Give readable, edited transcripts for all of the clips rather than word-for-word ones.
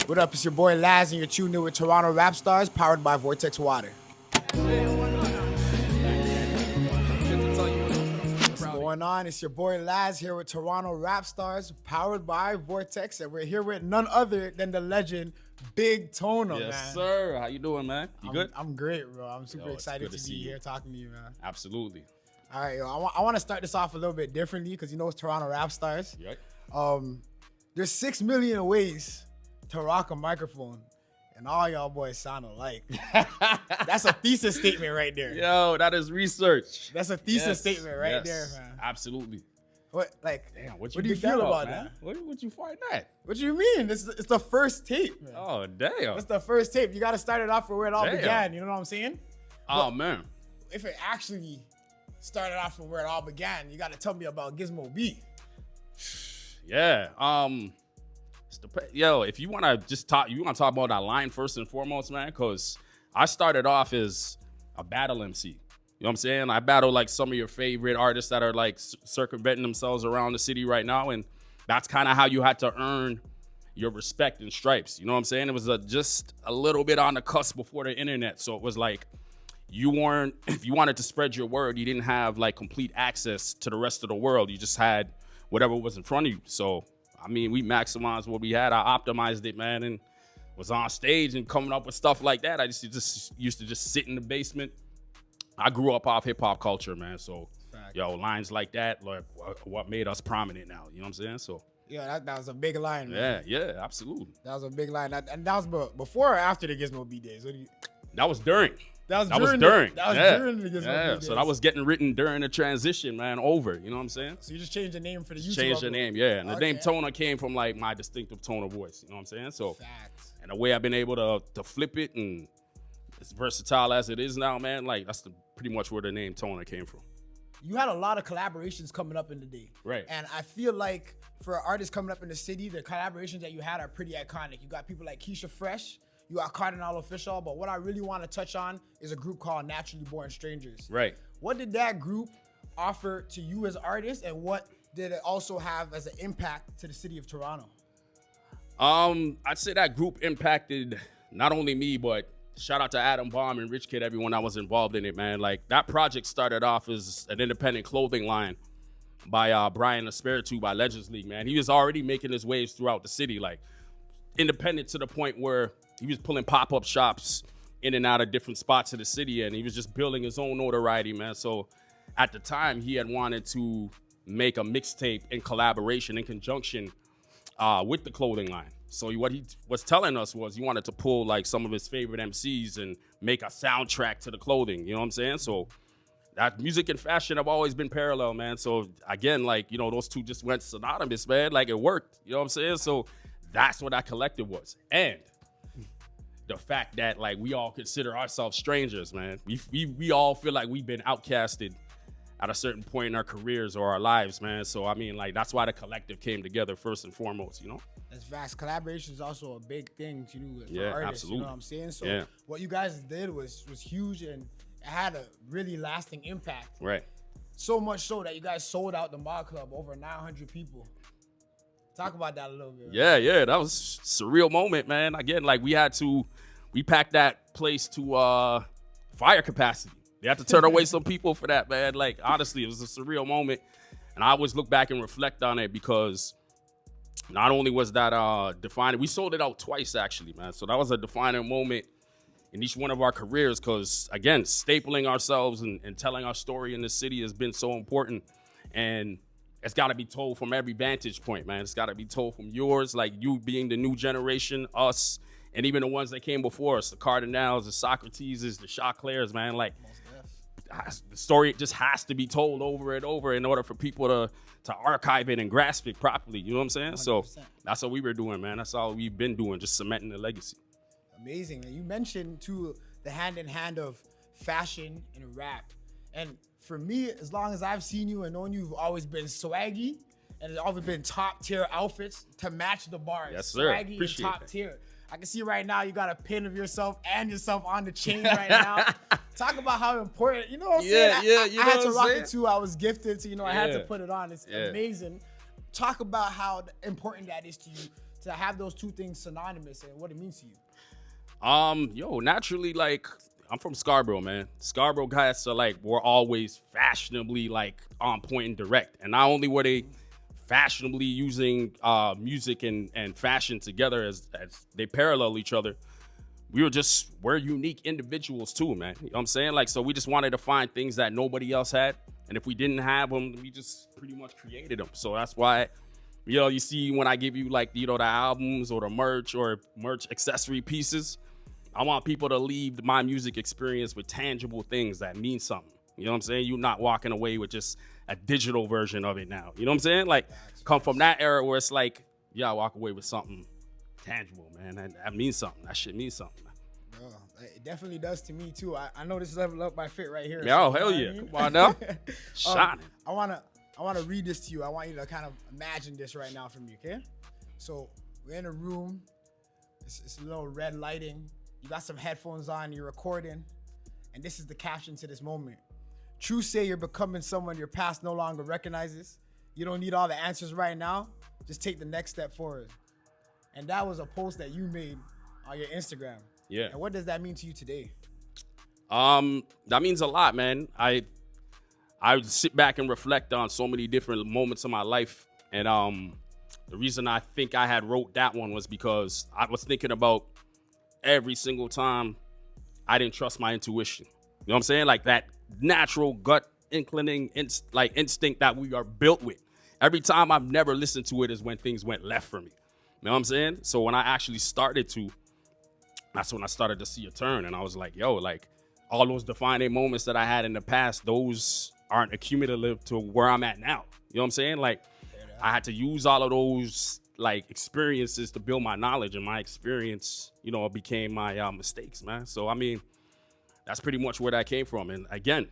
What up? It's your boy Laz, and you're tuned in with Toronto Rapstars, powered by Vortex Water. What's going on? It's your boy Laz here with Toronto Rapstars, powered by Vortex, and we're here with none other than the legend, Big TONA, man. Yes, sir. How you doing, man? You good? I'm great, bro. I'm super excited to be you. here talking to you, man. Absolutely. All right, I want to start this off a little bit differently because you know it's Toronto Rapstars. Right. There's 6 million ways to rock a microphone, and all y'all boys sound alike. That's a thesis statement right there. Yo, that is research. That's a thesis statement right there, man. Absolutely. What, like, Damn, what do you feel about that? What you find that? What do you mean? It's the first tape, man. Oh, damn. It's the first tape. You got to start it off where it all began. You know what I'm saying? Oh, man. If it actually started off from where it all began, you got to tell me about Gizmo B. Yeah. If you want to just talk, you want to talk about that line first and foremost, man, because I started off as a battle MC. You know what I'm saying? I battle like some of your favorite artists that are like circumventing themselves around the city right now. And that's kind of how you had to earn your respect and stripes. You know what I'm saying? It was just a little bit on the cusp before the internet. So it was like, if you wanted to spread your word, you didn't have like complete access to the rest of the world. You just had whatever was in front of you. So, I mean, we maximized what we had. I optimized it, man, and was on stage and coming up with stuff like that. I just used to just sit in the basement. I grew up off hip hop culture, man. So, lines like that, like what made us prominent now. You know what I'm saying? So, yeah, that was a big line, man. Yeah, absolutely. That was a big line. And that was before or after the Gizmo B days? That was during. That was during the Gizmo B days. So that was getting written during the transition, man, over. You know what I'm saying? So you just changed the name for the YouTube. Changed the name, yeah. And the name TONA came from like my distinctive tone of voice. You know what I'm saying? So, facts. And the way I've been able to flip it and as versatile as it is now, man, like that's pretty much where the name TONA came from. You had a lot of collaborations coming up in the day. Right. And I feel like for artists coming up in the city, the collaborations that you had are pretty iconic. You got people like Keisha Fresh, you got Cardinal Official, but what I really want to touch on is a group called Naturally Born Strangers. Right. What did that group offer to you as artists, and what did it also have as an impact to the city of Toronto? I'd say that group impacted not only me, but shout out to Adam Baum and Rich Kid, everyone that was involved in it, man. Like that project started off as an independent clothing line by Brian Espiritu by Legends League, man. He was already making his waves throughout the city, like independent to the point where he was pulling pop-up shops in and out of different spots of the city, and he was just building his own notoriety, man. So at the time, he had wanted to make a mixtape in collaboration, in conjunction with the clothing line. So what he was telling us was he wanted to pull like some of his favorite MCs and make a soundtrack to the clothing. You know what I'm saying? So that music and fashion have always been parallel, man. So again, like, you know, those two just went synonymous, man. Like it worked. You know what I'm saying? So that's what that collective was. And the fact that like we all consider ourselves strangers, man. We all feel like we've been outcasted at a certain point in our careers or our lives, man. So I mean, like that's why the collective came together first and foremost, you know. That's vast. Collaboration is also a big thing to do for artists. Absolutely. You know what I'm saying? So what you guys did was huge, and it had a really lasting impact. Right. So much so that you guys sold out the Mod Club, over 900 people. Talk about that a little bit. Yeah, that was a surreal moment, man. Again, like we packed that place to fire capacity. They had to turn away some people for that, man. Like, honestly, it was a surreal moment. And I always look back and reflect on it because not only was that defining, we sold it out twice, actually, man. So that was a defining moment in each one of our careers because, again, stapling ourselves and telling our story in the city has been so important. And it's got to be told from every vantage point, man. It's got to be told from yours, like you being the new generation, us, and even the ones that came before us, the Cardinals, the Socrateses, the Chaclairs, man. Like, the story just has to be told over and over in order for people to archive it and grasp it properly. You know what I'm saying? 100%. So that's what we were doing, man. That's all we've been doing, just cementing the legacy. Amazing. And you mentioned, too, the hand-in-hand of fashion and rap. And for me, as long as I've seen you and known you, you've always been swaggy, and it's always been top-tier outfits to match the bars. Yes, sir. Swaggy Appreciate and top-tier. I can see right now you got a pin of yourself and yourself on the chain right now. Talk about how important, you know what I'm saying? I had to rock it too. I was gifted to, I had to put it on. It's amazing. Talk about how important that is to you to have those two things synonymous and what it means to you? Naturally, like, I'm from Scarborough, man. Scarborough guys are like, were always fashionably like on point and direct. And not only were they fashionably using music and fashion together as they parallel each other, we're unique individuals too, man. You know what I'm saying? Like, so we just wanted to find things that nobody else had. And if we didn't have them, we just pretty much created them. So that's why, you see when I give you like, the albums or the merch or merch accessory pieces, I want people to leave my music experience with tangible things that mean something. You know what I'm saying? You're not walking away with just a digital version of it now. You know what I'm saying? Like, come from that era where it's like, I walk away with something tangible, man. That means something. That shit means something. It definitely does to me too. I know this Level Up by Fit right here. Yeah, hell yeah. Come on now. Shining. I wanna read this to you. I want you to kind of imagine this right now for me, okay? So we're in a room. It's a little red lighting. You got some headphones on, you're recording, and this is the caption to this moment. True say you're becoming someone your past no longer recognizes. You don't need all the answers right now. Just take the next step forward. And that was a post that you made on your Instagram. Yeah. And what does that mean to you today? That means a lot, man. I sit back and reflect on so many different moments of my life. And the reason I think I had wrote that one was because I was thinking about every single time I didn't trust my intuition. You know what I'm saying? Like that natural gut inclining, instinct that we are built with. Every time I've never listened to it is when things went left for me. You know what I'm saying? So when I actually started to, that's when I started to see a turn. And I was like, like all those defining moments that I had in the past, those aren't accumulative to where I'm at now. You know what I'm saying? Like I had to use all of those like experiences to build my knowledge, and my experience, became my mistakes, man. So, I mean, that's pretty much where that came from. And again,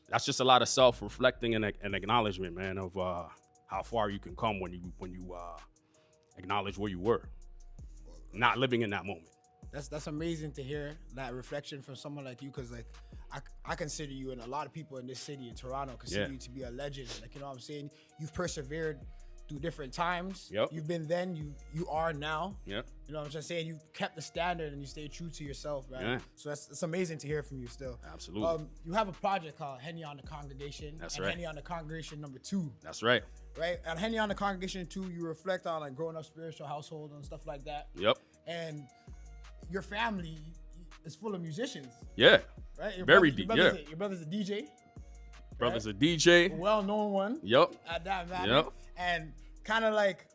that's just a lot of self-reflecting and acknowledgement, man, of how far you can come when you acknowledge where you were, not living in that moment. That's amazing to hear that reflection from someone like you, because like I consider you, and a lot of people in this city in Toronto consider you to be a legend. Like, you know what I'm saying? You've persevered through different times. Yep. You've been then, you are now. Yep. You know what I'm just saying? You kept the standard and you stayed true to yourself, man. Yeah. So it's amazing to hear from you still. Absolutely. You have a project called Henny on the Congregation. That's and right. Henny on the Congregation #2. That's right. Right? And Henny on the Congregation 2, you reflect on like growing up spiritual household and stuff like that. Yep. And your family is full of musicians. Yeah. Right? Very deep. Yeah. Your brother's a DJ. Brother's a DJ. Well-known one. Yep. At that matter. Yep. And kind of like,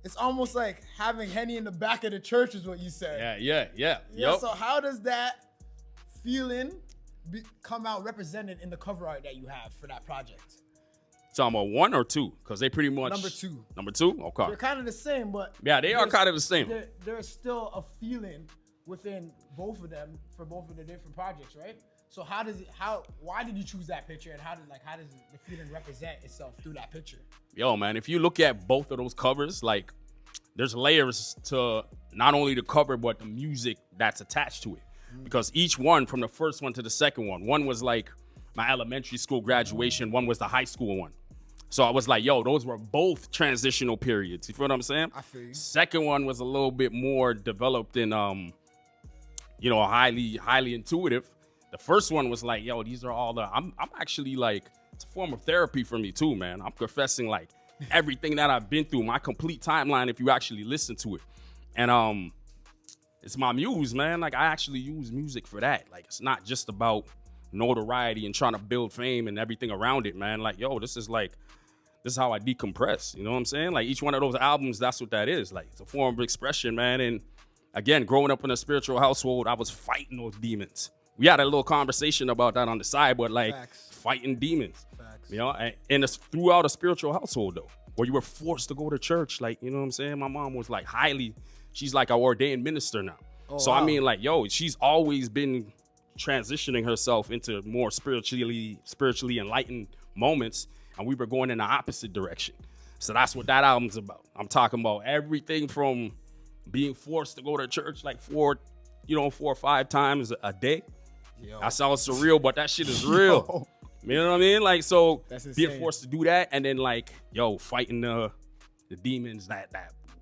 it's almost like having Henny in the back of the church is what you said. Yeah. Yep. So how does that feeling come out represented in the cover art that you have for that project? Talking about 1 or 2? Because they pretty much... #2. #2? Okay. They're kind of the same, but... Yeah, they are kind of the same. There's still a feeling within both of them for both of the different projects, right? So why did you choose that picture, and how does the feeling represent itself through that picture? Yo, man, if you look at both of those covers, like, there's layers to not only the cover, but the music that's attached to it. Because each one, from the first one to the second one was like my elementary school graduation, one was the high school one. So I was like, yo, those were both transitional periods. You feel what I'm saying? I feel you. Second one was a little bit more developed and, highly intuitive. The first one was like, yo, these are all I'm actually like, it's a form of therapy for me too, man. I'm confessing like everything that I've been through, my complete timeline, if you actually listen to it. And it's my muse, man. Like, I actually use music for that. Like, it's not just about notoriety and trying to build fame and everything around it, man. Like, yo, this is how I decompress. You know what I'm saying? Like, each one of those albums, that's what that is. Like, it's a form of expression, man. And again, growing up in a spiritual household, I was fighting those demons. We had a little conversation about that on the side, but like fighting demons, you know, and it's throughout a spiritual household though, where you were forced to go to church. Like, you know what I'm saying? My mom was like she's like an ordained minister now. Oh, so wow. I mean, like, yo, she's always been transitioning herself into more spiritually enlightened moments. And we were going in the opposite direction. So that's what that album's about. I'm talking about everything from being forced to go to church like 4 or 5 times a day. Yo. That sounds surreal, but that shit is real. You know what I mean? Like, so being forced to do that, and then like, yo, fighting the demons that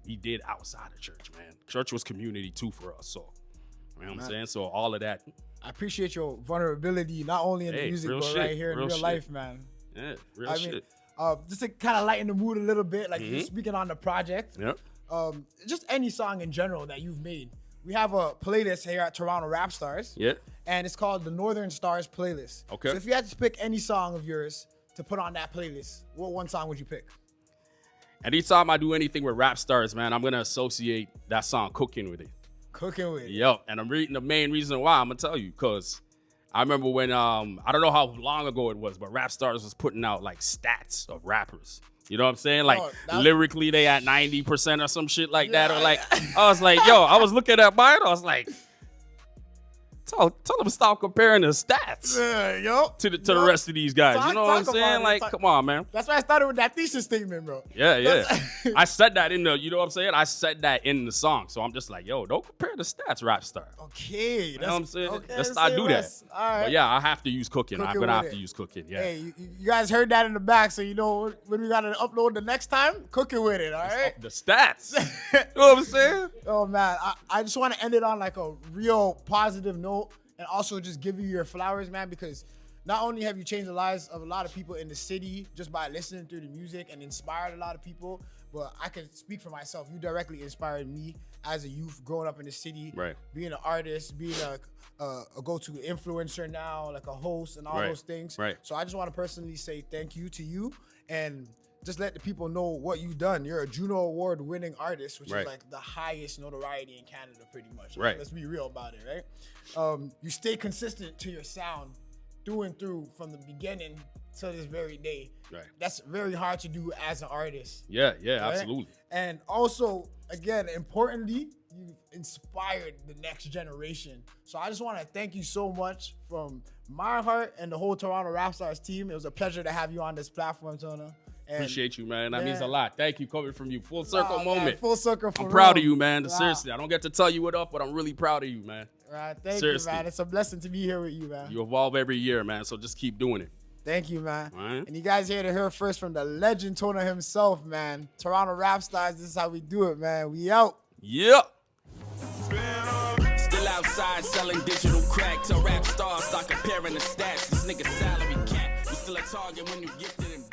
we did outside of church, man. Church was community too for us. So, you know what I'm saying? So all of that. I appreciate your vulnerability, not only in the music, but shit, right here in real shit. life, man. Yeah, real shit. Just to kind of lighten the mood a little bit, like you're speaking on the project. Yep. Just any song in general that you've made. We have a playlist here at Toronto Rapstars. Yeah. And it's called the Northern Stars playlist. Okay. So if you had to pick any song of yours to put on that playlist, what one song would you pick? Anytime I do anything with Rapstars, man, I'm gonna associate that song "Cooking" with it. Cooking with it. Yep. And I'm reading the main reason why. I'm gonna tell you, cause I remember when I don't know how long ago it was, but Rapstars was putting out like stats of rappers. You know what I'm saying? Like lyrically, they at 90% or some shit like that. Or like, I was like, yo, I was looking at mine. I was like, tell them to stop comparing the stats to the rest of these guys. You know what I'm saying? Like, come on, man. That's why I started with that thesis statement, bro. Yeah. I said that in the, you know what I'm saying? I said that in the song. So I'm just like, yo, don't compare the stats, Rapstar. Okay. You know what I'm saying? Okay, let's not do that. All right. But yeah, I have to use Cooking. I'm going to have to use Cooking. Yeah. Hey, you guys heard that in the back, so you know when we got to upload the next time, Cooking with it, all right? The stats. You know what I'm saying? Oh, man. I just want to end it on like a real positive note. And also just give you your flowers, man, because not only have you changed the lives of a lot of people in the city just by listening through the music and inspired a lot of people, but I can speak for myself. You directly inspired me as a youth growing up in the city, right? Being an artist, being a go-to influencer now, like a host and all those things. Right. So I just want to personally say thank you to you and just let the people know what you've done. You're a Juno Award winning artist, which is like the highest notoriety in Canada, pretty much. Right. Let's be real about it, right? You stay consistent to your sound through and through from the beginning to this very day. Right. That's very hard to do as an artist. Yeah, right? absolutely. And also, again, importantly, you've inspired the next generation. So I just want to thank you so much from my heart and the whole Toronto Rapstars team. It was a pleasure to have you on this platform, Tona. Appreciate you, man. That means a lot. Thank you, coming from you. Full circle moment. Man, full circle. I'm proud of you, man. Seriously, I don't get to tell you what up, but I'm really proud of you, man. Right, thank you, man. It's a blessing to be here with you, man. You evolve every year, man. So just keep doing it. Thank you, man. Right. And you guys here to hear first from the legend Tona himself, man. Toronto Rapstars. This is how we do it, man. We out. Yep. Still outside selling digital crack. Tell Rapstars start comparing the stats. This nigga salary cap. We still a target when you gifted and